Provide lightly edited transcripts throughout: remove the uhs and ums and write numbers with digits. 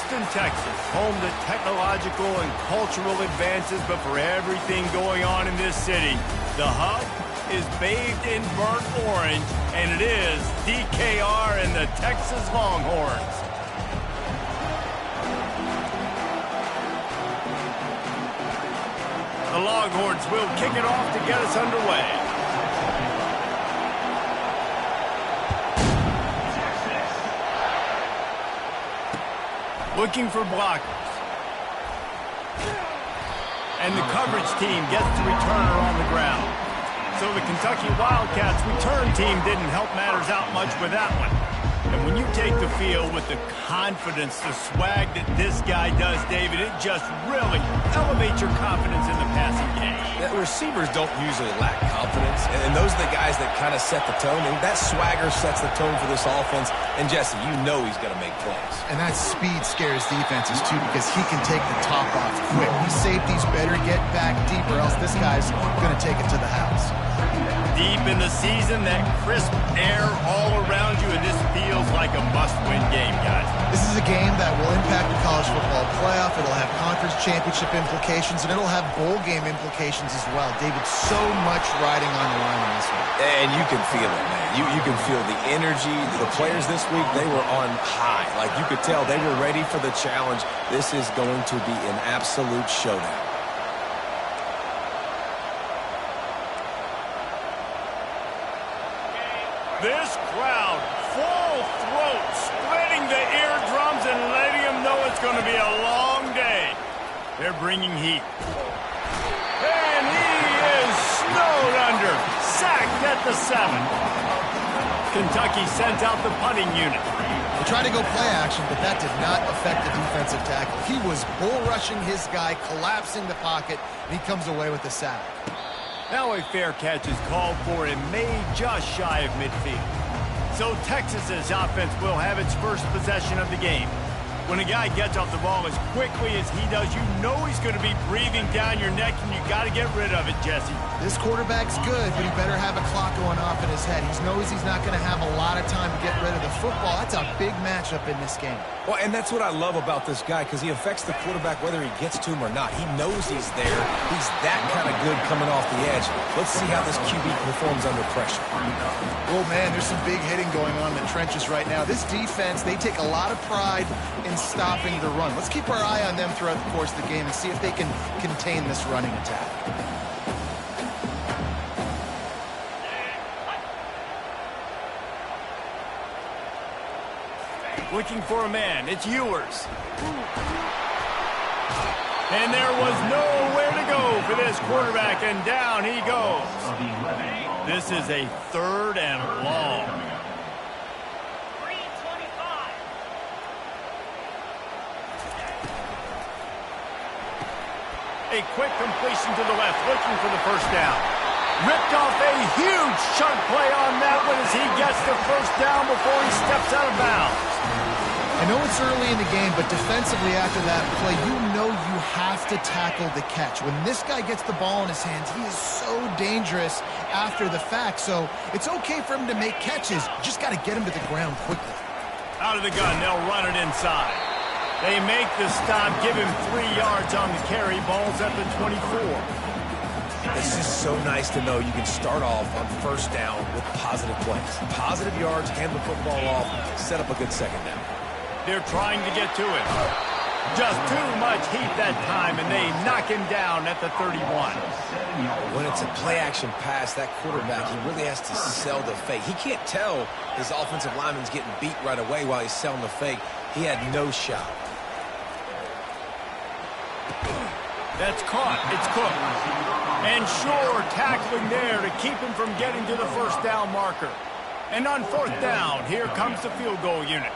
Houston, Texas, home to technological and cultural advances, but for everything going on in this city, the hub is bathed in burnt orange, and it is DKR and the Texas Longhorns. The Longhorns will kick it off to get us underway. Looking for blockers. And the coverage team gets the returner on the ground. So the Kentucky Wildcats return team didn't help matters out much with that one. And when you take the field with the confidence, the swag that this guy does, David, it just really elevates your confidence in the passing game. The receivers don't usually lack confidence, and those are the guys that kind of set the tone. And that swagger sets the tone for this offense. And, Jesse, you know he's going to make plays. And that speed scares defenses, too, because he can take the top off quick. These safeties better get back deep, or else this guy's going to take it to the house. Deep in the season, that crisp air all around you, and this feels like a must-win game, guys. This is a game that will impact the college football playoff. It'll have conference championship implications, and it'll have bowl game implications as well. David, so much riding on the line in this one. And you can feel it, man. You can feel the energy. The players this week, they were on high. Like, you could tell they were ready for the challenge. This is going to be an absolute showdown. This crowd, full throat, spreading the eardrums and letting them know it's going to be a long day. They're bringing heat. And he is snowed under, sacked at the 7. Kentucky sends out the punting unit. They tried to go play action, but that did not affect the defensive tackle. He was bull rushing his guy, collapsing the pocket, and he comes away with the sack. Now a fair catch is called for and made just shy of midfield. So Texas's offense will have its first possession of the game. When a guy gets off the ball as quickly as he does, you know he's going to be breathing down your neck, and you got to get rid of it, Jesse. This quarterback's good, but he better have a clock going off in his head. He knows he's not going to have a lot of time to get rid of the football. That's a big matchup in this game. Well, and that's what I love about this guy, because he affects the quarterback whether he gets to him or not. He knows he's there. He's that kind of good coming off the edge. Let's see how this QB performs under pressure. Oh, man, there's some big hitting going on in the trenches right now. This defense, they take a lot of pride in stopping the run. Let's keep our eye on them throughout the course of the game and see if they can contain this running attack. Looking for a man. It's Ewers. And there was nowhere to go for this quarterback, and down he goes. This is a 3rd and long. A quick completion to the left, looking for the first down. Ripped off a huge chunk play on that one as he gets the first down before he steps out of bounds. I know it's early in the game, but defensively after that play, you know you have to tackle the catch. When this guy gets the ball in his hands, he is so dangerous after the fact. So it's okay for him to make catches. You just got to get him to the ground quickly. Out of the gun, they'll run it inside. They make the stop, give him 3 yards on the carry. Ball's at the 24. It's just so nice to know you can start off on first down with positive plays. Positive yards, hand the football off, set up a good second down. They're trying to get to it. Just too much heat that time, and they knock him down at the 31. When it's a play-action pass, that quarterback, he really has to sell the fake. He can't tell his offensive lineman's getting beat right away while he's selling the fake. He had no shot. That's caught. It's Cook. And sure, tackling there to keep him from getting to the first down marker. And on 4th down, here comes the field goal unit.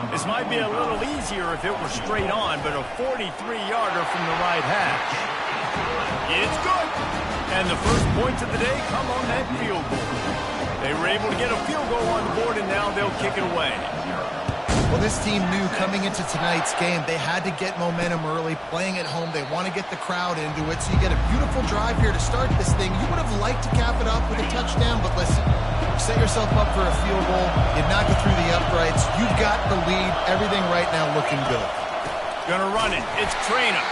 This might be a little easier if it were straight on, but a 43-yarder from the right hash. It's good. And the first points of the day come on that field goal. They were able to get a field goal on the board, and now they'll kick it away. Well, this team knew coming into tonight's game they had to get momentum early, playing at home. They want to get the crowd into it, so you get a beautiful drive here to start this thing. You would have liked to cap it off with a touchdown, but listen, you set yourself up for a field goal, you knock it through the uprights, you've got the lead, everything right now looking good. Gonna run it. It's Trainer.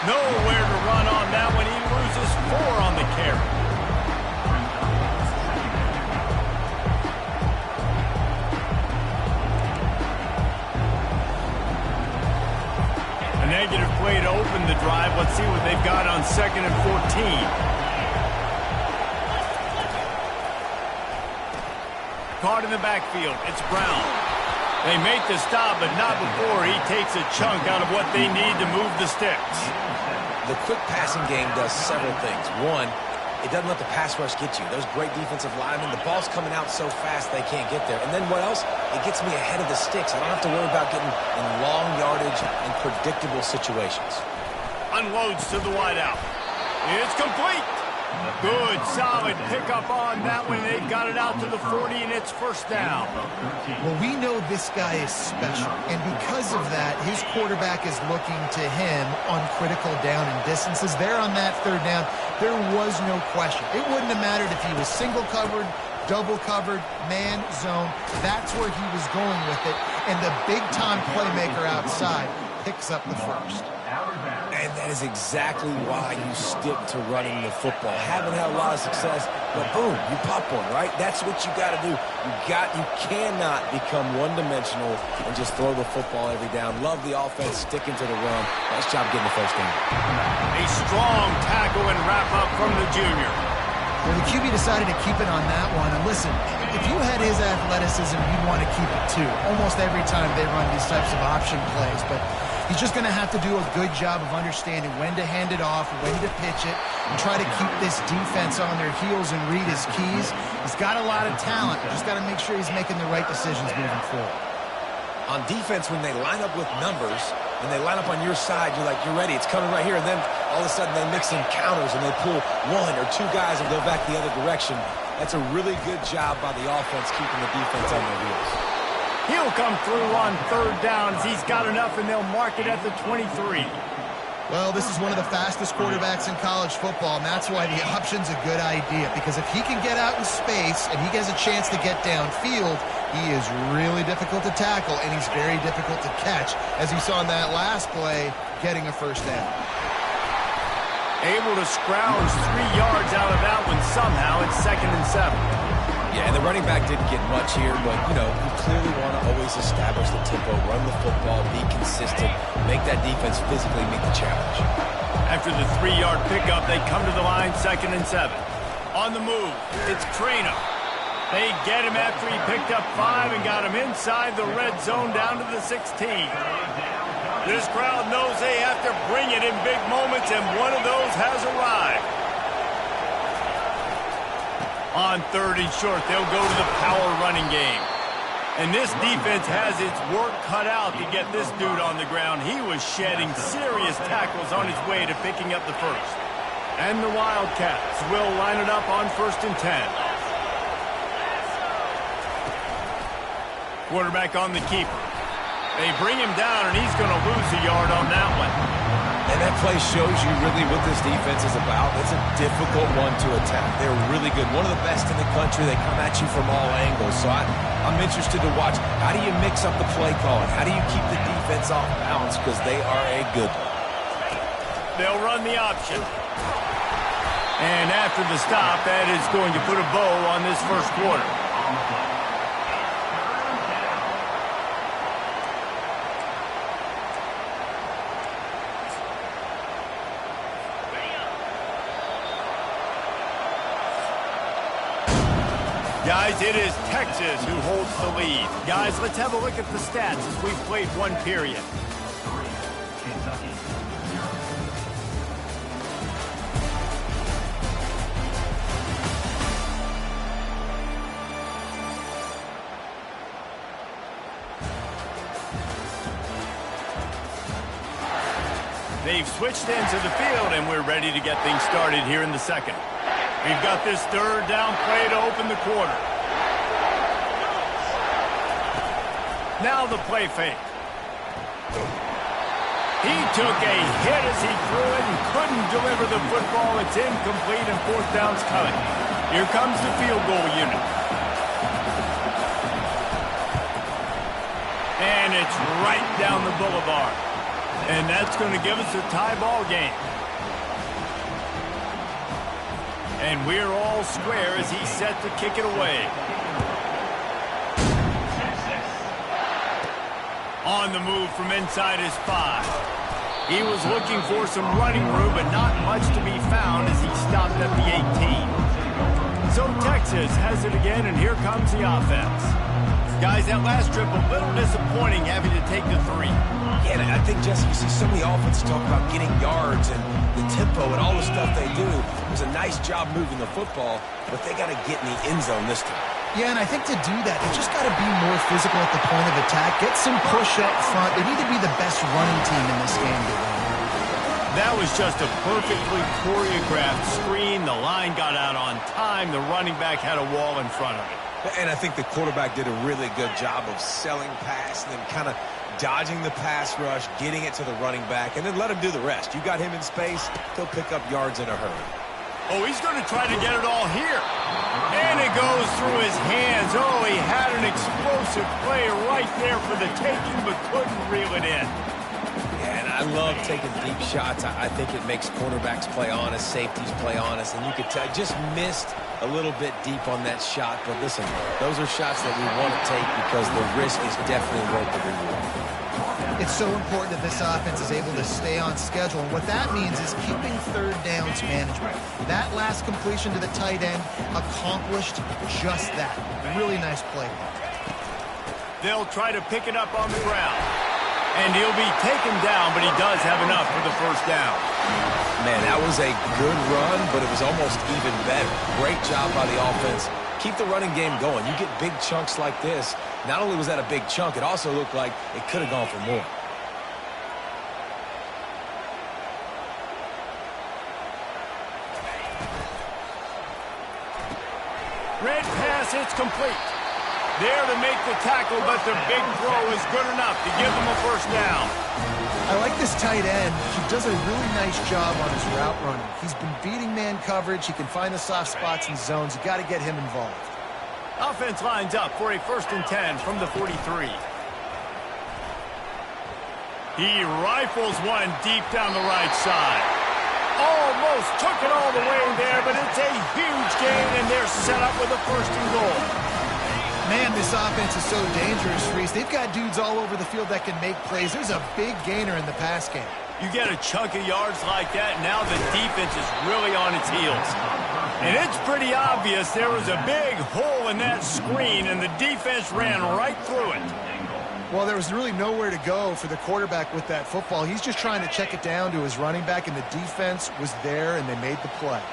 Nowhere to run on that one. He loses 4 on the carry. A negative play to open the drive. Let's see what they've got on 2nd and 14. Caught in the backfield. It's Brown. They make the stop, but not before he takes a chunk out of what they need to move the sticks. The quick passing game does several things. One, it doesn't let the pass rush get you. Those great defensive linemen, the ball's coming out so fast they can't get there. And then what else? It gets me ahead of the sticks. I don't have to worry about getting in long yardage and predictable situations. Unloads to the wideout. It's complete. Good, solid pickup on that one. They've got it out to the 40, and it's first down. Well, we know this guy is special, and because of that, his quarterback is looking to him on critical down and distances. There on that 3rd down, there was no question. It wouldn't have mattered if he was single covered, double covered, man, zone. That's where he was going with it, and the big-time playmaker outside picks up the first. And that is exactly why you stick to running the football. Haven't had a lot of success, but boom, you pop one, right? That's what you got to do. You cannot become one-dimensional and just throw the football every down. Love the offense, sticking to the run. Nice job getting the first down. A strong tackle and wrap-up from the junior. Well, the QB decided to keep it on that one. And listen, if you had his athleticism, you'd want to keep it too. Almost every time they run these types of option plays, but he's just going to have to do a good job of understanding when to hand it off, when to pitch it, and try to keep this defense on their heels and read his keys. He's got a lot of talent. Just got to make sure he's making the right decisions moving forward. On defense, when they line up with numbers, when they line up on your side, you're like, you're ready, it's coming right here. And then all of a sudden they mix in counters and they pull 1 or 2 guys and go back the other direction. That's a really good job by the offense keeping the defense on their heels. He'll come through on 3rd down as he's got enough, and they'll mark it at the 23. Well, this is one of the fastest quarterbacks in college football, and that's why the option's a good idea, because if he can get out in space and he gets a chance to get downfield, he is really difficult to tackle, and he's very difficult to catch, as you saw in that last play, getting a first down. Able to scrounge 3 yards out of that one somehow. It's 2nd and 7. Yeah, and the running back didn't get much here, but, you know, you clearly want to always establish the tempo, run the football, be consistent, make that defense physically meet the challenge. After the 3-yard pickup, they come to the line, 2nd and 7. On the move, it's Trainer. They get him after he picked up 5 and got him inside the red zone down to the 16. This crowd knows they have to bring it in big moments, and one of those has arrived. On 3rd and short, they'll go to the power running game. And this defense has its work cut out to get this dude on the ground. He was shedding serious tackles on his way to picking up the first. And the Wildcats will line it up on 1st and 10. Quarterback on the keeper. They bring him down, and he's going to lose a yard on that one. And that play shows you really what this defense is about. It's a difficult one to attack. They're really good. One of the best in the country. They come at you from all angles. So I'm interested to watch. How do you mix up the play calling? How do you keep the defense off balance? Because they are a good one. They'll run the option. And after the stop, that is going to put a bow on this first quarter. Guys, it is Texas who holds the lead. Guys, let's have a look at the stats as we've played one period. They've switched ends of the field, and we're ready to get things started here in the second. We've got this 3rd down play to open the quarter. Now the play fake. He took a hit as he threw it and couldn't deliver the football. It's incomplete, and 4th down's coming. Here comes the field goal unit. And it's right down the boulevard. And that's going to give us a tie ball game. And we're all square as he's set to kick it away. On the move from inside his 5. He was looking for some running room, but not much to be found as he stopped at the 18. So Texas has it again, and here comes the offense. Guys, that last trip a little disappointing having to take the 3. Yeah, and I think, Jesse, you see so many offenses talk about getting yards and the tempo and all the stuff they do. It was a nice job moving the football, but they got to get in the end zone this time. Yeah, and I think to do that, they just got to be more physical at the point of attack, get some push up front. They need to be the best running team in this game to win. That was just a perfectly choreographed screen. The line got out on time. The running back had a wall in front of it. And I think the quarterback did a really good job of selling pass and then kind of dodging the pass rush, getting it to the running back, and then let him do the rest. You got him in space, he'll pick up yards in a hurry. Oh, he's going to try to get it all here. And it goes through his hands. Oh, he had an explosive play right there for the taking, but couldn't reel it in. Yeah, and I love taking deep shots. I think it makes quarterbacks play honest, safeties play honest, and you could tell just missed a little bit deep on that shot. But listen, those are shots that we want to take because the risk is definitely worth the reward. It's so important that this offense is able to stay on schedule, and what that means is keeping third downs manageable. That last completion to the tight end accomplished just that. Really nice play. They'll try to pick it up on the ground. And he'll be taken down, but he does have enough for the first down. Man, that was a good run, but it was almost even better. Great job by the offense. Keep the running game going. You get big chunks like this. Not only was that a big chunk, it also looked like it could have gone for more. Red pass, it's complete. There to make the tackle, but the big throw is good enough to give them a first down. I like this tight end. He does a really nice job on his route running. He's been beating man coverage. He can find the soft spots and zones. You got to get him involved. Offense lines up for a 1st and 10 from the 43. He rifles one deep down the right side. Almost took it all the way there, but it's a huge gain, and they're set up with a 1st and goal. Man, this offense is so dangerous, Reese. They've got dudes all over the field that can make plays. There's a big gainer in the pass game. You get a chunk of yards like that, now the defense is really on its heels. And it's pretty obvious there was a big hole in that screen, and the defense ran right through it. Well, there was really nowhere to go for the quarterback with that football. He's just trying to check it down to his running back, and the defense was there, and they made the play.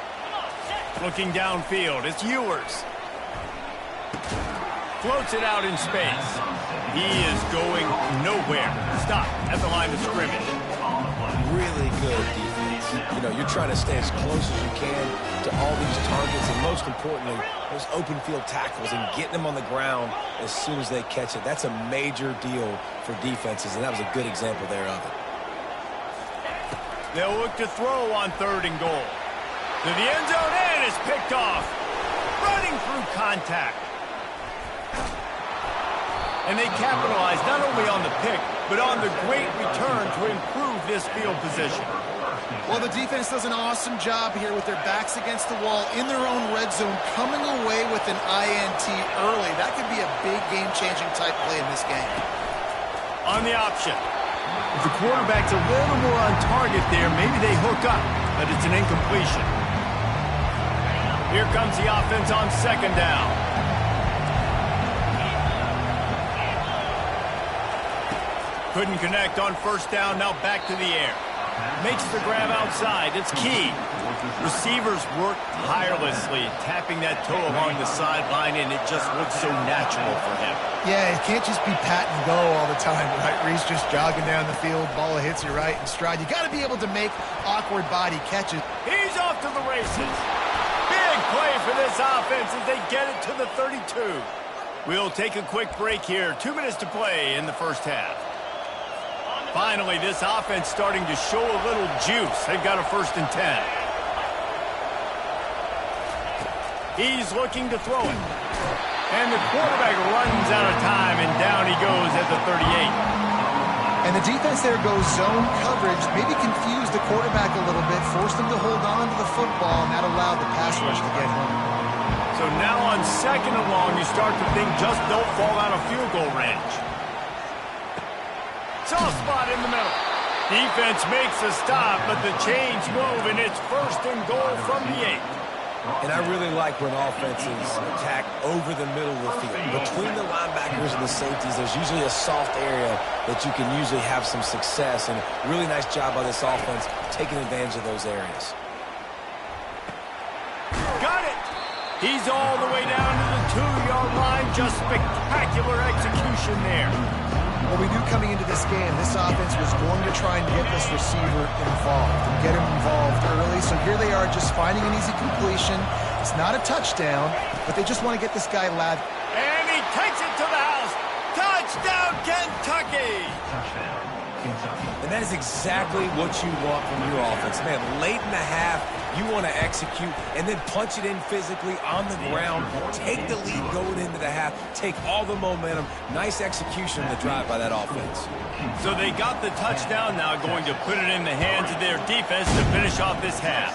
Looking downfield, it's Ewers. Floats it out in space. He is going nowhere. Stop at the line of scrimmage. Really good defense. You know, you're trying to stay as close as you can to all these targets, and most importantly, those open field tackles and getting them on the ground as soon as they catch it. That's a major deal for defenses, and that was a good example there of it. They'll look to throw on 3rd and goal. To the end zone, and it's picked off. Running through contact. And they capitalize not only on the pick, but on the great return to improve this field position. Well, the defense does an awesome job here with their backs against the wall in their own red zone, coming away with an INT early. That could be a big game-changing type play in this game. On the option. If the quarterback's a little more on target there, maybe they hook up, but it's an incompletion. Here comes the offense on 2nd down. Couldn't connect on 1st down, now back to the air. Makes the grab outside, it's key. Receivers work tirelessly, tapping that toe along the sideline, and it just looks so natural for him. Yeah, it can't just be pat and go all the time, right? Reese just jogging down the field, ball hits you right in stride. You got to be able to make awkward body catches. He's off to the races. Big play for this offense as they get it to the 32. We'll take a quick break here. 2 minutes to play in the 1st half. Finally, this offense starting to show a little juice. They've got a 1st and 10. He's looking to throw it. And the quarterback runs out of time, and down he goes at the 38. And the defense there goes zone coverage, maybe confused the quarterback a little bit, forced him to hold on to the football, and that allowed the pass rush to get home. So now on 2nd and long, you start to think just don't fall out of field goal range. Soft spot in the middle. Defense makes a stop, but the chains move, and it's 1st and goal from the 8. And I really like when offenses attack over the middle of the field. Between the linebackers and the safeties, there's usually a soft area that you can usually have some success. And really nice job by this offense taking advantage of those areas. Got it! He's all the way down to the 2-yard line. Just spectacular execution there. Well, we knew coming into this game, this offense was going to try and get this receiver involved and get him involved early. So here they are just finding an easy completion. It's not a touchdown, but they just want to get this guy live. And he takes it to the house. Touchdown, Kentucky! And that is exactly what you want from your offense. Man, late in the half, you want to execute and then punch it in physically on the ground. Take the lead going into the half. Take all the momentum. Nice execution on the drive by that offense. So they got the touchdown, now going to put it in the hands of their defense to finish off this half.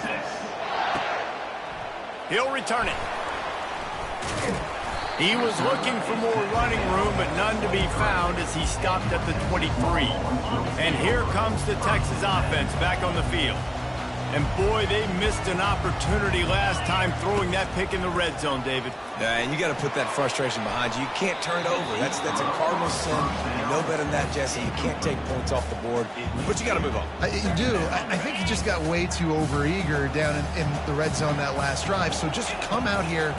He'll return it. He was looking for more running room, but none to be found as he stopped at the 23. And here comes the Texas offense back on the field. And boy, they missed an opportunity last time throwing that pick in the red zone, David. Yeah, and you got to put that frustration behind you. You can't turn it over. That's a cardinal sin. You know better than that, Jesse. You can't take points off the board, but you got to move on. You do. I think he just got way too overeager down in the red zone that last drive. So just come out here,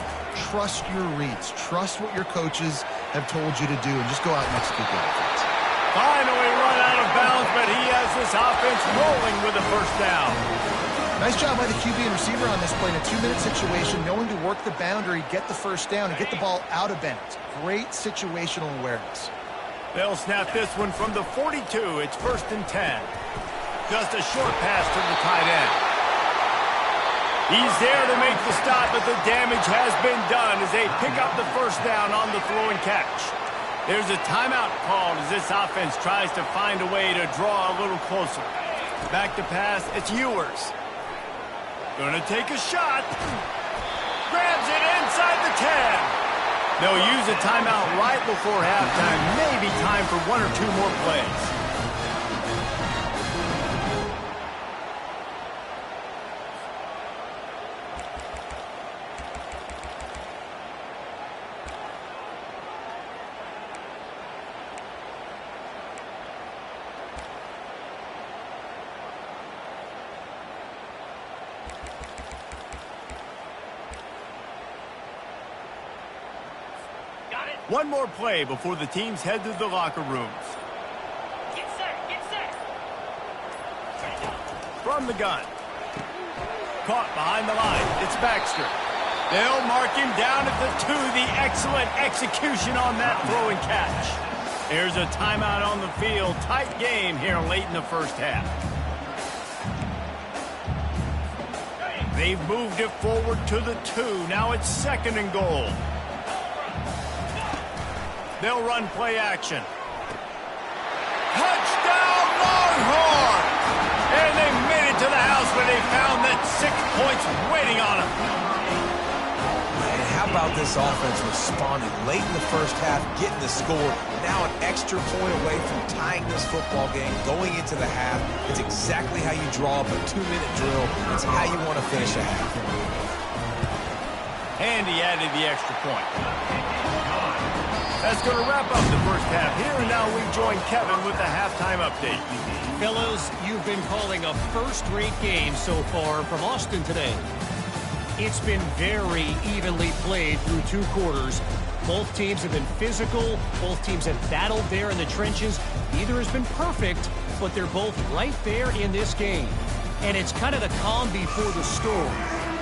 trust your reads, trust what your coaches have told you to do, and just go out and execute the offense. Finally run out of bounds, but he has this offense rolling with a 1st down. Nice job by the QB and receiver on this play in a 2-minute situation, knowing to work the boundary, get the 1st down, and get the ball out of bounds. Great situational awareness. They'll snap this one from the 42. It's 1st and 10. Just a short pass to the tight end. He's there to make the stop, but the damage has been done as they pick up the 1st down on the throw and catch. There's a timeout called as this offense tries to find a way to draw a little closer. Back to pass, it's Ewers. Gonna take a shot. Grabs it inside the 10. They'll use a timeout right before halftime. Maybe time for 1 or 2 more plays. One more play before the teams head to the locker rooms. Get set, get set. From the gun. Caught behind the line. It's Baxter. They'll mark him down at the 2. The excellent execution on that throw and catch. There's a timeout on the field. Tight game here late in the 1st half. They've moved it forward to the 2. Now it's 2nd and goal. They'll run play action. Touchdown, Longhorn! And they made it to the house where they found that 6 points waiting on them. And how about this offense responding late in the 1st half, getting the score, now an extra point away from tying this football game, going into the half. It's exactly how you draw up a 2-minute drill. It's how you want to finish a half. And he added the extra point. That's going to wrap up the 1st half here, and now we join Kevin with the halftime update. Fellas, you've been calling a first-rate game so far from Austin today. It's been very evenly played through 2 quarters. Both teams have been physical. Both teams have battled there in the trenches. Neither has been perfect, but they're both right there in this game. And it's kind of the calm before the storm.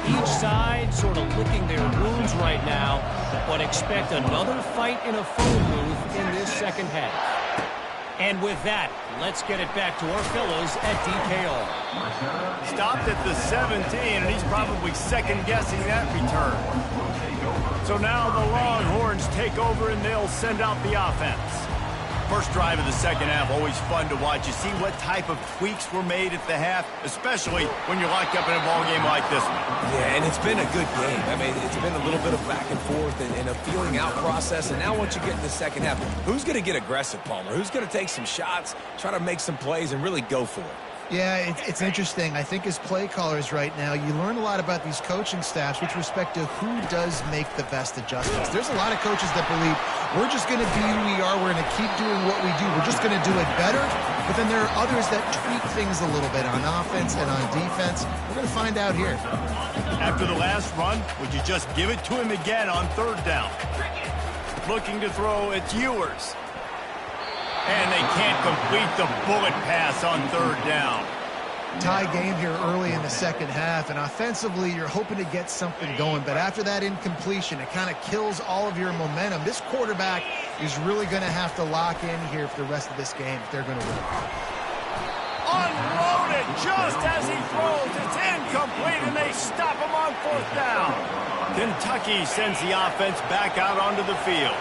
Each side sort of licking their wounds right now, but expect another fight in a phone booth in this 2nd half. And with that, let's get it back to our fellows at DKR. Stopped at the 17, and he's probably second-guessing that return. So now the Longhorns take over, and they'll send out the offense. First drive of the second half, always fun to watch. You see what type of tweaks were made at the half, especially when you're locked up in a ball game like this one. Yeah, and it's been a good game. I mean, it's been a little bit of back and forth and a feeling out process. And now once you get in the second half, who's going to get aggressive, Palmer? Who's going to take some shots, try to make some plays, and really go for it? Yeah, it's interesting. I think as play callers right now, you learn a lot about these coaching staffs with respect to who does make the best adjustments. There's a lot of coaches that believe we're just going to be who we are. We're going to keep doing what we do. We're just going to do it better. But then there are others that tweak things a little bit on offense and on defense. We're going to find out here. After the last run, would you just give it to him again on third down? Looking to throw, it's Ewers. And they can't complete the bullet pass on third down. Tie game here early in the second half, and offensively you're hoping to get something going, but after that incompletion, it kind of kills all of your momentum. This quarterback is really going to have to lock in here for the rest of this game if they're going to win. Unloaded just as he throws. It's incomplete, and they stop him on fourth down. Kentucky sends the offense back out onto the field.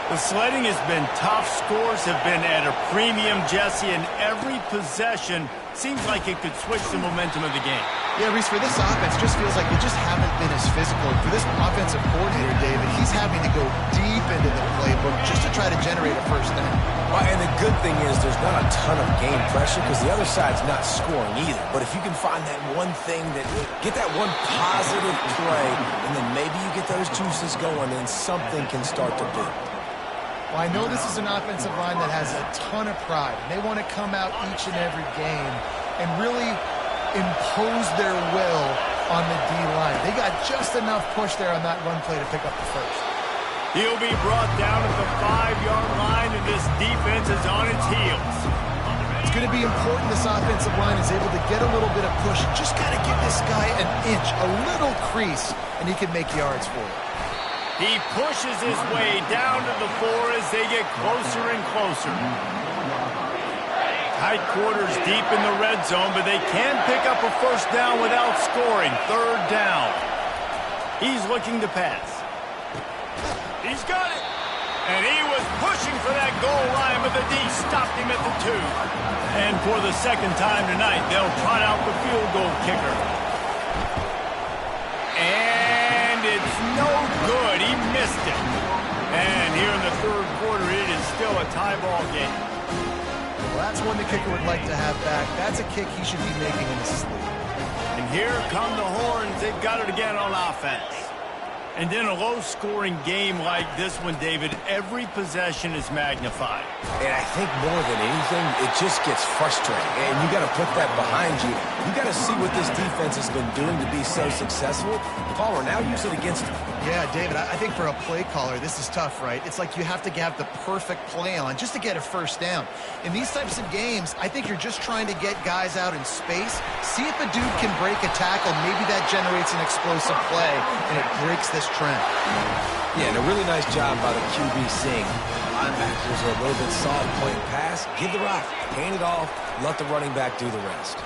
The sledding has been tough. Scores have been at a premium, Jesse, and every possession seems like it could switch the momentum of the game. Yeah, Reese, for this offense, just feels like they just haven't been as physical. For this offensive coordinator, David, he's having to go deep into the playbook just to try to generate a first down. Well, and the good thing is there's not a ton of game pressure because the other side's not scoring either. But if you can find that one thing, get that one positive play, and then maybe you get those juices going, then something can start to build. Well, I know this is an offensive line that has a ton of pride. They want to come out each and every game and really impose their will on the D-line. They got just enough push there on that run play to pick up the first. He'll be brought down at the 5-yard line, and this defense is on its heels. It's going to be important this offensive line is able to get a little bit of push. Just got to give this guy an inch, a little crease, and he can make yards for it. He pushes his way down to the 4 as they get closer and closer. Tight quarters deep in the red zone, but they can pick up a first down without scoring. Third down. He's looking to pass. He's got it. And he was pushing for that goal line, but the D stopped him at the 2. And for the second time tonight, they'll trot out the field goal kicker. And it's no good. He missed it. And here in the third quarter, it is still a tie ball game. Well, that's one the kicker would like to have back. That's a kick he should be making in his sleep. And here come the horns. They've got it again on offense. And in a low-scoring game like this one, David, every possession is magnified. And I think more than anything, it just gets frustrating. And you got to put that behind you. You got to see what this defense has been doing to be so successful. Palmer, now use it against him. Yeah, David, I think for a play caller, this is tough, right? It's like you have to have the perfect play on just to get a first down. In these types of games, I think you're just trying to get guys out in space, see if a dude can break a tackle. Maybe that generates an explosive play, and it breaks this trend. Yeah, and a really nice job by the QB seeing linebackers are a little bit soft playing pass. Give the rock, hand it off, let the running back do the rest.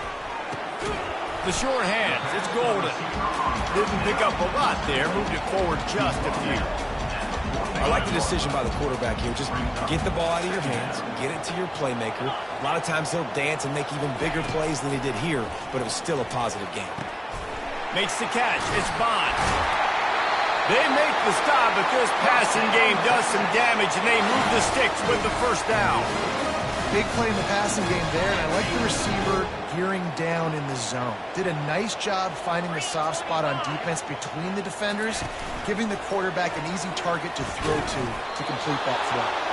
The short hands, it's Golden. Didn't pick up a lot there, moved it forward just a few. I like the decision by the quarterback here. Just get the ball out of your hands, get it to your playmaker. A lot of times he'll dance and make even bigger plays than he did here, but it was still a positive game. Makes the catch, it's Bond. They make the stop, but this passing game does some damage, and they move the sticks with the first down. Big play in the passing game there, and I like the receiver gearing down in the zone. Did a nice job finding the soft spot on defense between the defenders, giving the quarterback an easy target to throw to complete that throw.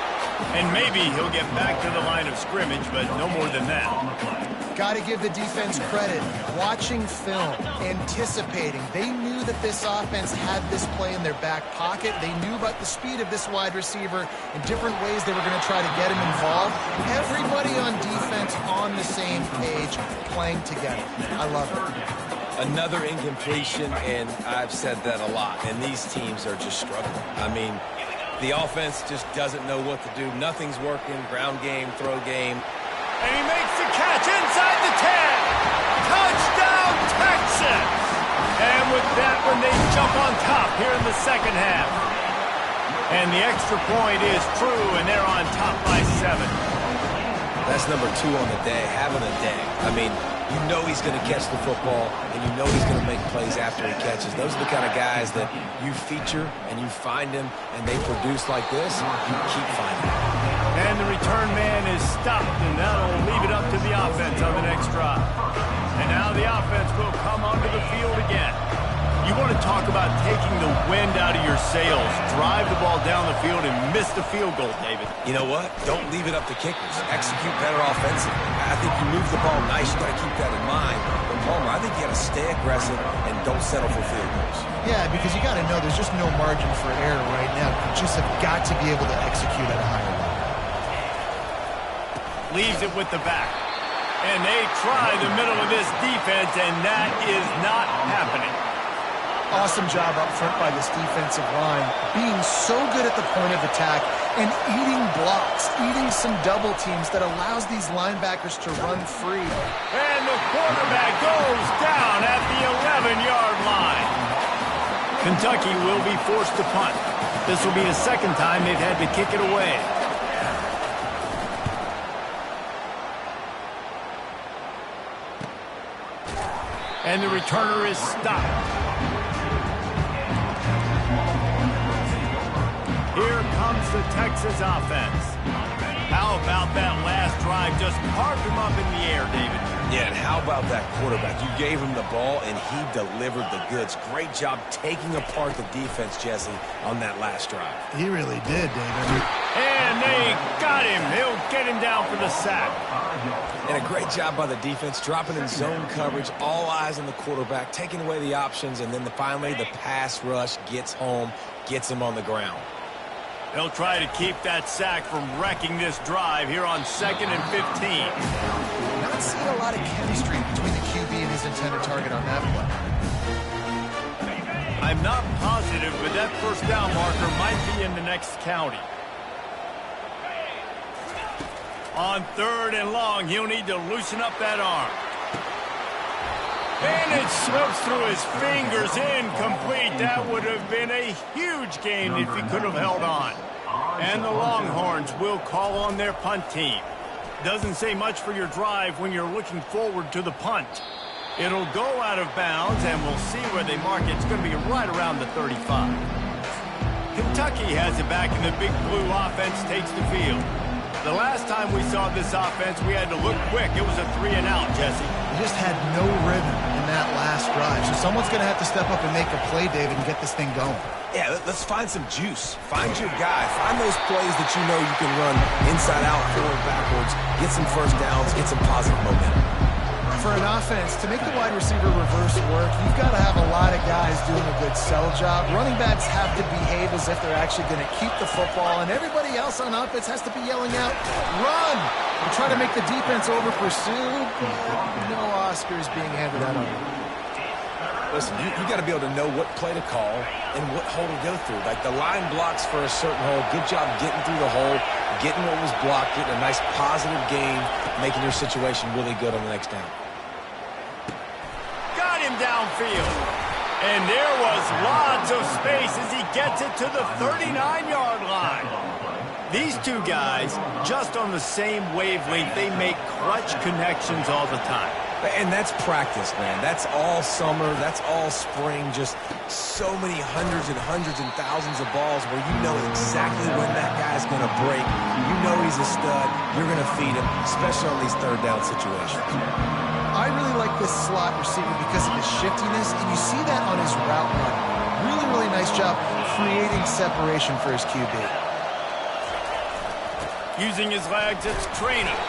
And maybe he'll get back to the line of scrimmage, but no more than that. Got to give the defense credit. Watching film, anticipating. They knew that this offense had this play in their back pocket. They knew about the speed of this wide receiver and different ways they were going to try to get him involved. Everybody on defense on the same page, playing together. I love it. Another incompletion, and I've said that a lot, and these teams are just struggling. I mean, the offense just doesn't know what to do. Nothing's working. Ground game, throw game. And he makes the catch inside the 10. Touchdown, Texas! And with that one, they jump on top here in the second half. And the extra point is true, and they're on top by 7. That's number 2 on the day, having a day. I mean, you know he's going to catch the football, and you know he's going to make plays after he catches. Those are the kind of guys that you feature, and you find him, and they produce like this, you keep finding them. And the return man is stopped, and that'll leave it up to the offense on the next drive. And now the offense will come onto the field again. You want to talk about taking the wind out of your sails. Drive the ball down the field and miss the field goal, David. You know what? Don't leave it up to kickers. Execute better offensively. I think you move the ball nice. You got to keep that in mind. But Palmer, I think you got to stay aggressive and don't settle for field goals. Yeah, because you got to know there's just no margin for error right now. You just have got to be able to execute at a higher level. Leaves it with the back. And they try the middle of this defense, and that is not happening. Awesome job up front by this defensive line, being so good at the point of attack and eating blocks, eating some double teams that allows these linebackers to run free. And the quarterback goes down at the 11-yard line. Kentucky will be forced to punt. This will be the second time they've had to kick it away. And the returner is stopped. Here comes the Texas offense. How about that last drive? Just carved him up in the air, David. Yeah, and how about that quarterback? You gave him the ball, and he delivered the goods. Great job taking apart the defense, Jesse, on that last drive. He really did, David. And they got him. He'll get him down for the sack. And a great job by the defense, dropping in zone coverage, all eyes on the quarterback, taking away the options, and then finally the pass rush gets home, gets him on the ground. They'll try to keep that sack from wrecking this drive here on 2nd and 15. Not seeing a lot of chemistry between the QB and his intended target on that play. I'm not positive, but that first down marker might be in the next county. On 3rd and long, he'll need to loosen up that arm. And it slips through his fingers, incomplete. That would have been a huge gain if he could have held on. And the Longhorns will call on their punt team. Doesn't say much for your drive when you're looking forward to the punt. It'll go out of bounds, and we'll see where they mark it. It's going to be right around the 35. Kentucky has it back, and the Big Blue offense takes the field. The last time we saw this offense, we had to look quick. It was a 3-and-out, Jesse. They just had no rhythm in that last drive. So someone's going to have to step up and make a play, David, and get this thing going. Yeah, let's find some juice. Find your guy. Find those plays that you know you can run inside out, forward, backwards, get some first downs, get some positive momentum. For an offense, to make the wide receiver reverse work, you've got to have a lot of guys doing a good sell job. Running backs have to behave as if they're actually going to keep the football, and everybody else on offense has to be yelling out, run! And try to make the defense over-pursue, but no Oscars being handed out on them. Listen, you got to be able to know what play to call and what hole to go through. Like the line blocks for a certain hole. Good job getting through the hole, getting what was blocked, getting a nice positive gain, making your situation really good on the next down. Got him downfield. And there was lots of space as he gets it to the 39-yard line. These two guys, just on the same wavelength, they make clutch connections all the time. And that's practice, man. That's all summer. That's all spring. Just so many hundreds and thousands of balls where you know exactly when that guy's going to break. You know he's a stud. You're going to feed him, especially on these third down situations. I really like this slot receiver because of his shiftiness, and you see that on his route run. Really, really nice job creating separation for his QB. Using his legs, it's Traynor.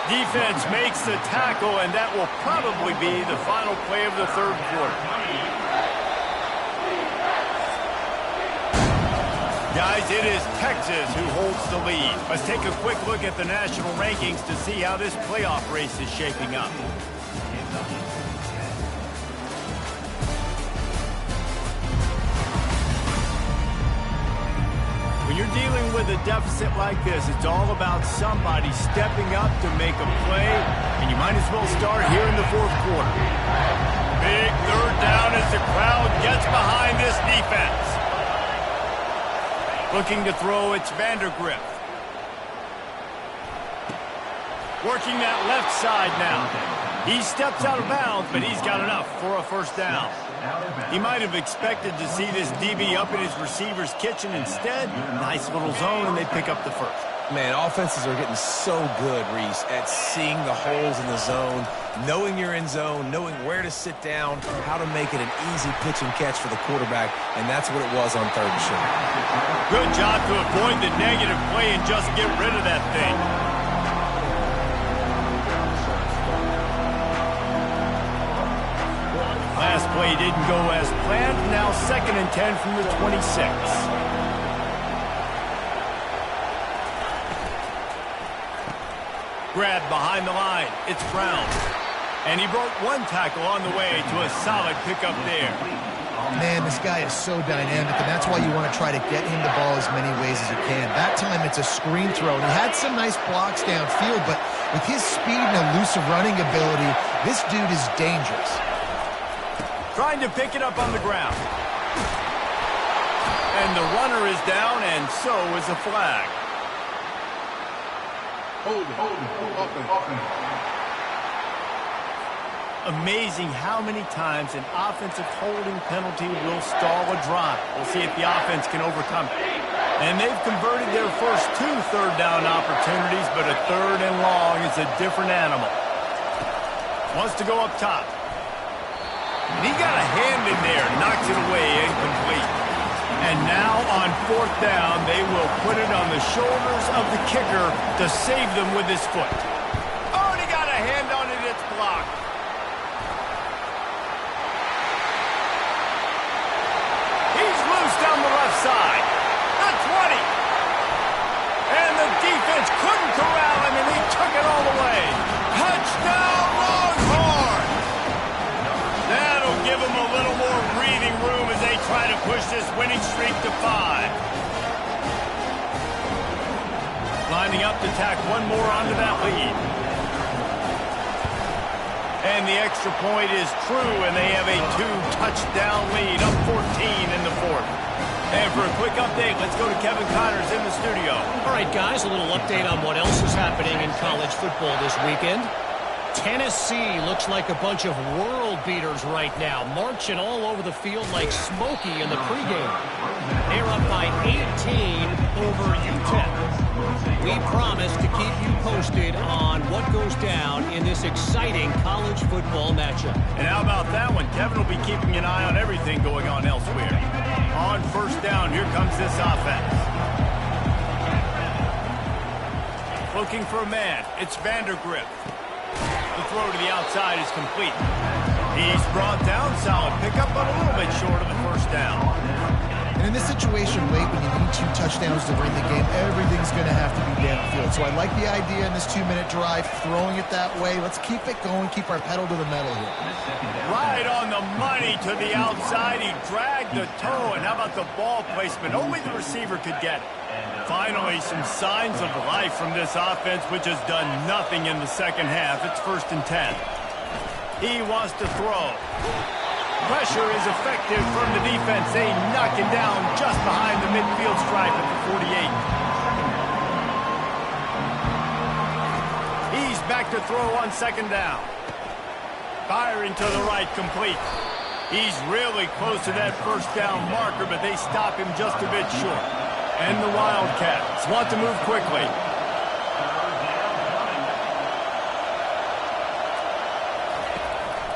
Defense makes the tackle, and that will probably be the final play of the third quarter. Guys, it is Texas who holds the lead. Let's take a quick look at the national rankings to see how this playoff race is shaping up. When you're dealing with a deficit like this, it's all about somebody stepping up to make a play, and you might as well start here in the fourth quarter. Big third down as the crowd gets behind this defense. Looking to throw, it's Vandergrift. Working that left side now. He steps out of bounds, but he's got enough for a first down. He might have expected to see this DB up in his receiver's kitchen. Instead, nice little zone, and they pick up the first. Man, offenses are getting so good, Reese, at seeing the holes in the zone, knowing you're in zone, knowing where to sit down, how to make it an easy pitch and catch for the quarterback, and that's what it was on 3rd and short. Good job to avoid the negative play and just get rid of that thing. Last play didn't go as planned. Now 2nd and 10 from the 26. Grab behind the line. It's Brown. And he broke one tackle on the way to a solid pickup there. Man, this guy is so dynamic, and that's why you want to try to get him the ball as many ways as you can. That time, it's a screen throw. And he had some nice blocks downfield, but with his speed and elusive running ability, this dude is dangerous. Trying to pick it up on the ground. And the runner is down, and so is a flag. Amazing how many times an offensive holding penalty will stall a drive. We'll see if the offense can overcome it. And they've converted their first 2 third-down opportunities, but a 3rd and long is a different animal. Wants to go up top. And he got a hand in there, knocks it away, incomplete. And now on 4th down, they will put it on the shoulders of the kicker to save them with his foot. Oh, and he got a hand on it, it's blocked. He's loose down the left side. The 20. And the defense couldn't corral him, and he took it all the way. Touchdown, Longhorn! That'll give him a little more breathing room as they try to push this winning streak to 5. Lining up to tack one more onto that lead. And the extra point is true, and they have a 2-touchdown lead, up 14 in the 4th. And for a quick update, let's go to Kevin Connors in the studio. All right, guys, a little update on what else is happening in college football this weekend. Tennessee looks like a bunch of world beaters right now, marching all over the field like Smokey in the pregame. They're up by 18 over UTEP. We promise to keep you posted on what goes down in this exciting college football matchup. And how about that one? Kevin will be keeping an eye on everything going on elsewhere. On 1st down, here comes this offense. Looking for a man. It's Vandergrift. The throw to the outside is complete. He's brought down, solid pickup, but a little bit short of the 1st down. And in this situation, late when you need 2 touchdowns to win the game, everything's going to have to be downfield. So I like the idea in this 2-minute drive, throwing it that way. Let's keep it going, keep our pedal to the metal here. Right on the money to the outside. He dragged the toe, and how about the ball placement? Only the receiver could get it. Finally, some signs of life from this offense, which has done nothing in the 2nd half. It's 1st and 10. He wants to throw. Pressure is effective from the defense. They knock him down just behind the midfield stripe at the 48. He's back to throw on 2nd down. Firing to the right, complete. He's really close to that 1st down marker, but they stop him just a bit short. And the Wildcats want to move quickly.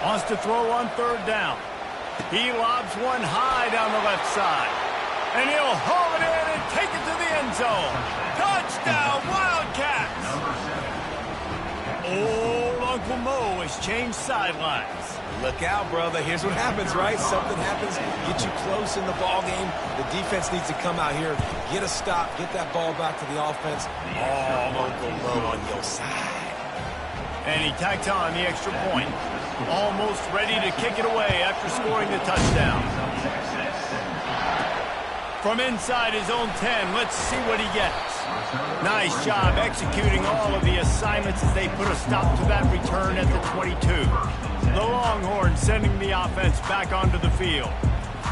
Wants to throw on 3rd down. He lobs one high down the left side. And he'll haul it in and take it to the end zone. Touchdown, Wildcats! Old Uncle Mo has changed sidelines. Look out, brother. Here's what happens, right? Something happens, get you close in the ball game. The defense needs to come out here, get a stop, get that ball back to the offense. Oh, Uncle Mo on your side. And he tacked on the extra point. Almost ready to kick it away after scoring the touchdown. From inside his own 10, let's see what he gets. Nice job executing all of the assignments as they put a stop to that return at the 22. The Longhorns sending the offense back onto the field.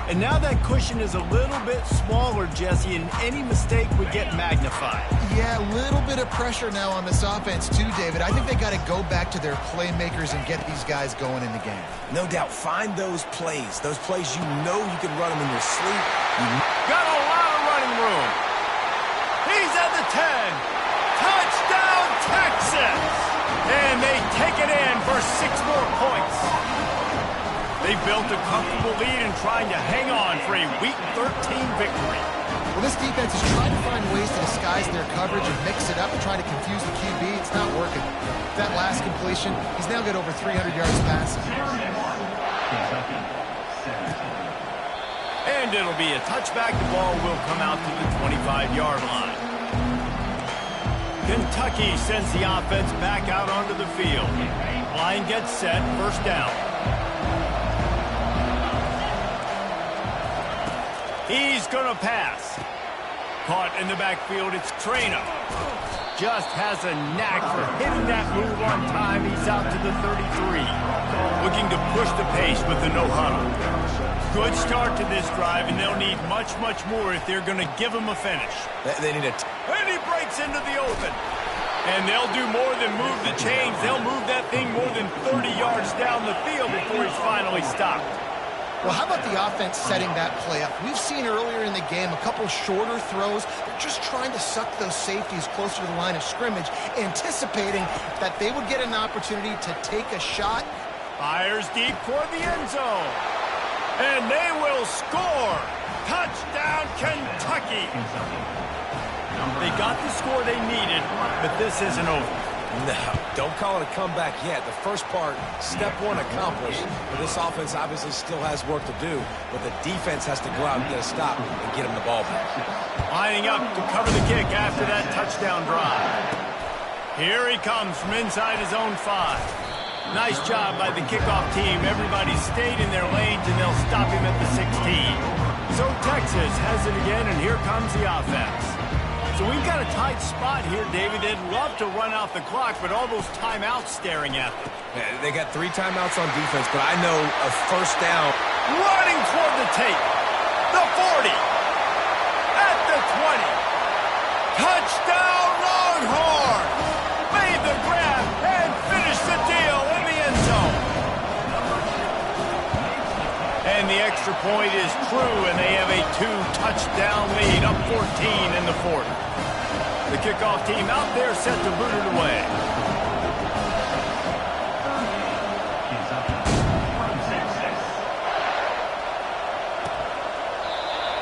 And now that cushion is a little bit smaller, Jesse, and any mistake would get magnified. Yeah, a little bit of pressure now on this offense too, David. I think they got to go back to their playmakers and get these guys going in the game. No doubt. Find those plays you know you can run them in your sleep. Got a lot of running room. He's at the 10. Touchdown, Texas! And they take it in for 6 more points. They built a comfortable lead and trying to hang on for a Week 13 victory. Well, this defense is trying to find ways to disguise their coverage and mix it up and try to confuse the QB. It's not working. That last completion, he's now got over 300 yards passing. And it'll be a touchback. The ball will come out to the 25-yard line. Kentucky sends the offense back out onto the field. Line gets set, first down. He's going to pass. Caught in the backfield, it's Traynor. Just has a knack for hitting that move on time. He's out to the 33. Looking to push the pace with the no-huddle. Good start to this drive, and they'll need much, much more if they're going to give him a finish. They need a... And he breaks into the open. And they'll do more than move the chains. They'll move that thing more than 30 yards down the field before he's finally stopped. Well, how about the offense setting that play up? We've seen earlier in the game a couple shorter throws. They're just trying to suck those safeties closer to the line of scrimmage, anticipating that they would get an opportunity to take a shot. Fires deep toward the end zone. And they will score. Touchdown, Kentucky. They got the score they needed, but this isn't over. No, don't call it a comeback yet. The first part, step one accomplished. But this offense obviously still has work to do, but the defense has to go out and get a stop and get him the ball back. Lining up to cover the kick after that touchdown drive. Here he comes from inside his own 5. Nice job by the kickoff team. Everybody stayed in their lanes, and they'll stop him at the 16. So Texas has it again, and here comes the offense. So we've got a tight spot here, David. They'd love to run out the clock, but all those timeouts staring at them. Yeah, they got 3 timeouts on defense, but I know a first down. Running toward the tape. The 40. At the 20. Touchdown, Longhorns. Made the grab and finished the deal in the end zone. And the extra point is true, and they have a 2-touchdown lead, up 14 in the 4th. The kickoff team out there set to boot it away.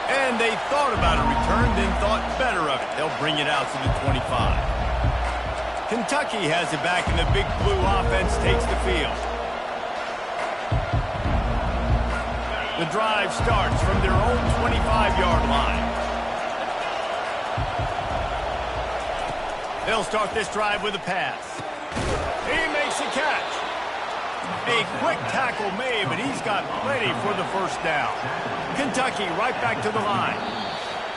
And they thought about a return, then thought better of it. They'll bring it out to the 25. Kentucky has it back, and the Big Blue offense takes the field. The drive starts from their own 25-yard line. They'll start this drive with a pass. He makes a catch. A quick tackle made, but he's got plenty for the first down. Kentucky right back to the line.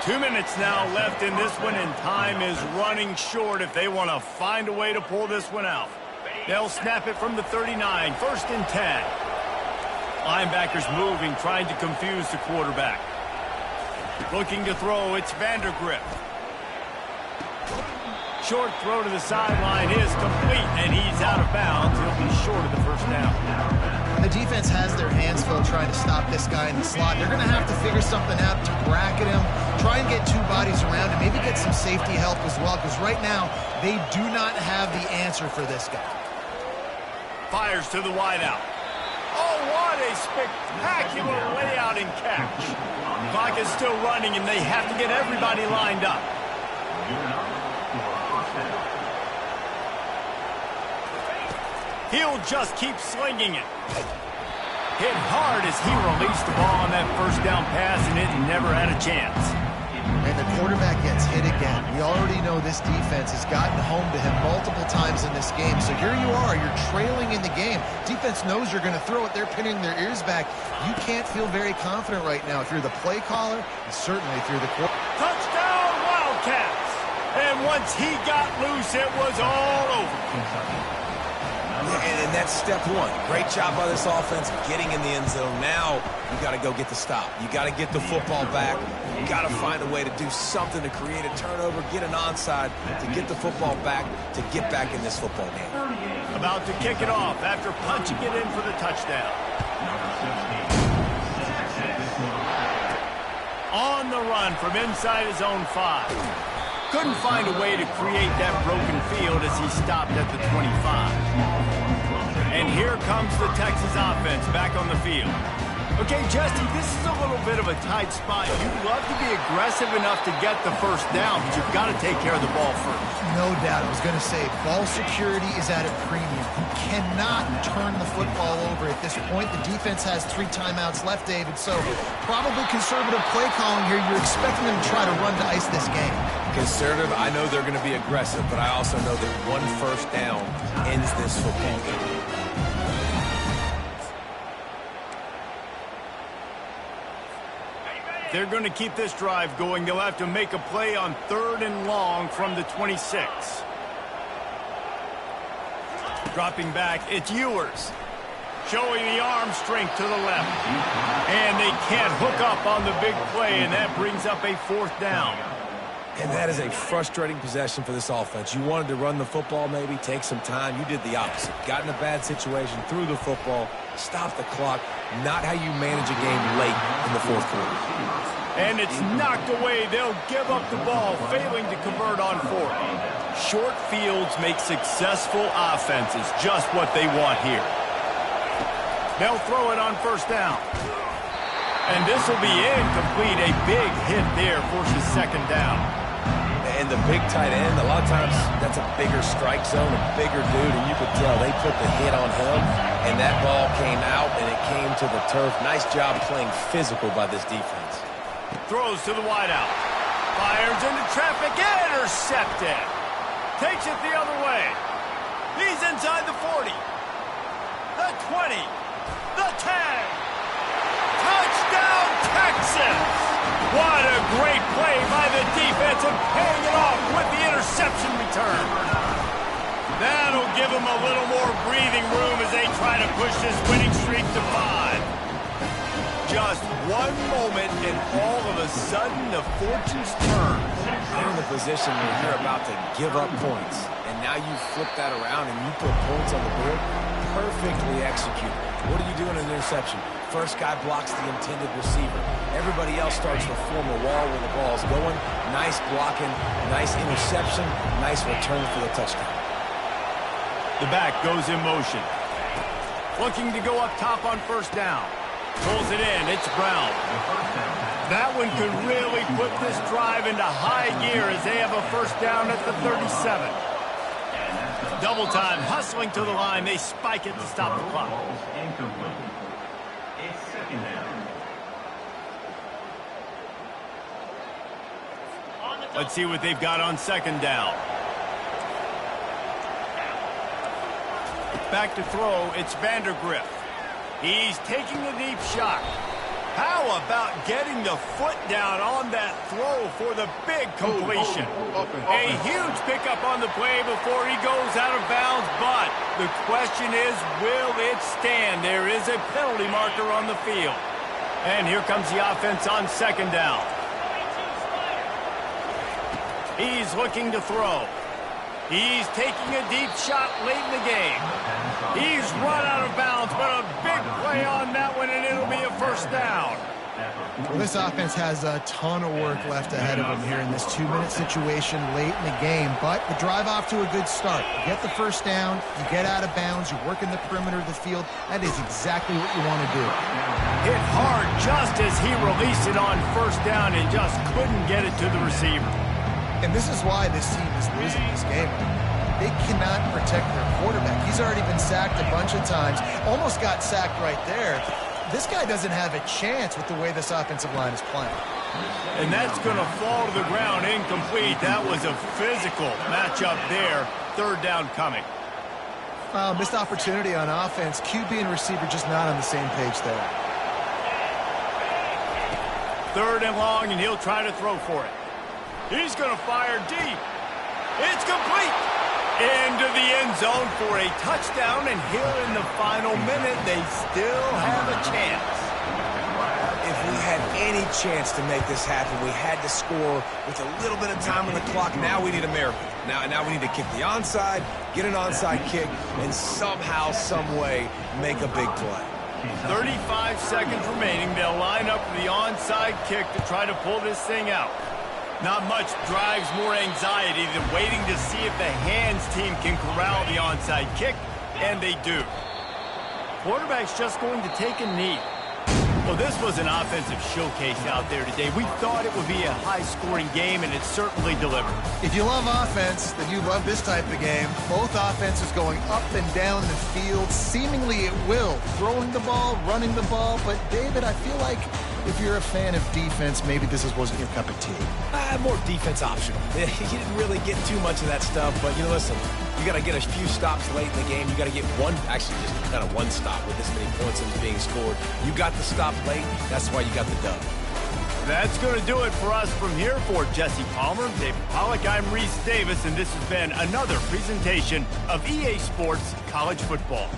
2 minutes now left in this one, and time is running short if they want to find a way to pull this one out. They'll snap it from the 39, 1st and 10. Linebackers moving, trying to confuse the quarterback. Looking to throw, it's Vandergrift. Short throw to the sideline is complete, and he's out of bounds. He'll be short of the first down. The defense has their hands full trying to stop this guy in the slot. They're going to have to figure something out to bracket him, try and get 2 bodies around him, maybe get some safety help as well, because right now they do not have the answer for this guy. Fires to the wideout. Oh, what a spectacular layout and catch. Clock is still running, and they have to get everybody lined up. He'll just keep slinging it. Hit hard as he released the ball on that first down pass, and it never had a chance. And the quarterback gets hit again. We already know this defense has gotten home to him multiple times in this game. So here you are, you're trailing in the game. Defense knows you're going to throw it. They're pinning their ears back. You can't feel very confident right now if you're the play caller, and certainly if you're the quarterback. Touchdown, Wildcats! And once he got loose, it was all over. And that's step one. Great job by this offense getting in the end zone. Now you got to go get the stop. You got to get the football back. You got to find a way to do something to create a turnover, get an onside, to get the football back, to get back in this football game. About to kick it off after punching it in for the touchdown. On the run from inside his own 5. Couldn't find a way to create that broken field as he stopped at the 25. And here comes the Texas offense back on the field. Okay, Jesse, this is a little bit of a tight spot. You'd love to be aggressive enough to get the first down, but you've got to take care of the ball first. No doubt. I was going to say, ball security is at a premium. You cannot turn the football over at this point. The defense has 3 timeouts left, David, so probably conservative play calling here. You're expecting them to try to run to ice this game. Conservative, I know they're going to be aggressive, but I also know that one first down ends this football game. They're going to keep this drive going. They'll have to make a play on 3rd and long from the 26. Dropping back, it's Ewers. Showing the arm strength to the left. And they can't hook up on the big play, and that brings up a 4th down. And that is a frustrating possession for this offense. You wanted to run the football, maybe take some time. You did the opposite. Got in a bad situation, threw the football, stopped the clock. Not how you manage a game late in the 4th quarter. And it's knocked away. They'll give up the ball, failing to convert on 4th. Short fields make successful offenses just what they want here. They'll throw it on 1st down. And this will be incomplete. A big hit there forces 2nd down. And the big tight end, a lot of times that's a bigger strike zone, a bigger dude, and you could tell they put the hit on him, and that ball came out, and it came to the turf. Nice job playing physical by this defense. Throws to the wideout. Fires into traffic, intercepted. Takes it the other way. He's inside the 40. The 20. The 10. Touchdown, Texas! What a great play by the defense and paying it off with the interception return. That'll give them a little more breathing room as they try to push this winning streak to 5. Just one moment and all of a sudden the fortunes turn. They're in the position where you're about to give up points. And now you flip that around and you put points on the board. Perfectly executed. What do you do in an interception? First guy blocks the intended receiver. Everybody else starts to form a wall where the ball's going. Nice blocking, nice interception, nice return for the touchdown. The back goes in motion. Looking to go up top on 1st down. Pulls it in. It's Brown. That one could really put this drive into high gear as they have a 1st down at the 37. Double time, hustling to the line. They spike it to stop the clock. It's 2nd down. Let's see what they've got on 2nd down. Back to throw, it's Vandergriff. He's taking a deep shot. How about getting the foot down on that throw for the big completion? A huge pickup on the play before he goes out of bounds, but the question is, will it stand? There is a penalty marker on the field. And here comes the offense on 2nd down. He's looking to throw. He's taking a deep shot late in the game. He's run out of bounds, but a big play on that one, and it'll be a 1st down. Well, this offense has a ton of work left ahead of them here in this 2-minute situation late in the game, but the drive off to a good start. You get the 1st down, you get out of bounds, you work in the perimeter of the field. That is exactly what you want to do. Hit hard just as he released it on 1st down and just couldn't get it to the receiver. And this is why this team is losing this game. They cannot protect their quarterback. He's already been sacked a bunch of times. Almost got sacked right there. This guy doesn't have a chance with the way this offensive line is playing. And that's going to fall to the ground incomplete. That was a physical matchup there. 3rd down coming. Missed opportunity on offense. QB and receiver just not on the same page there. 3rd and long, and he'll try to throw for it. He's going to fire deep. It's complete. Into the end zone for a touchdown, and here in the final minute, they still have a chance. If we had any chance to make this happen, we had to score with a little bit of time on the clock. Now we need a miracle. Now we need to kick the onside, get an onside kick, and somehow, some way, make a big play. 35 seconds remaining. They'll line up for the onside kick to try to pull this thing out. Not much drives more anxiety than waiting to see if the hands team can corral the onside kick, and they do. Quarterback's just going to take a knee. Well, this was an offensive showcase out there today. We thought it would be a high-scoring game, and it certainly delivered. If you love offense, then you love this type of game. Both offenses going up and down the field, seemingly at will. Throwing the ball, running the ball. But, David, I feel like if you're a fan of defense, maybe this wasn't your cup of tea. More defense optional. You didn't really get too much of that stuff, but, listen, you got to get a few stops late in the game. You got to get one stop with this many points being scored. You got the stop late. That's why you got the dub. That's going to do it for us from here. For Jesse Palmer, David Pollack, I'm Reese Davis, and this has been another presentation of EA Sports College Football.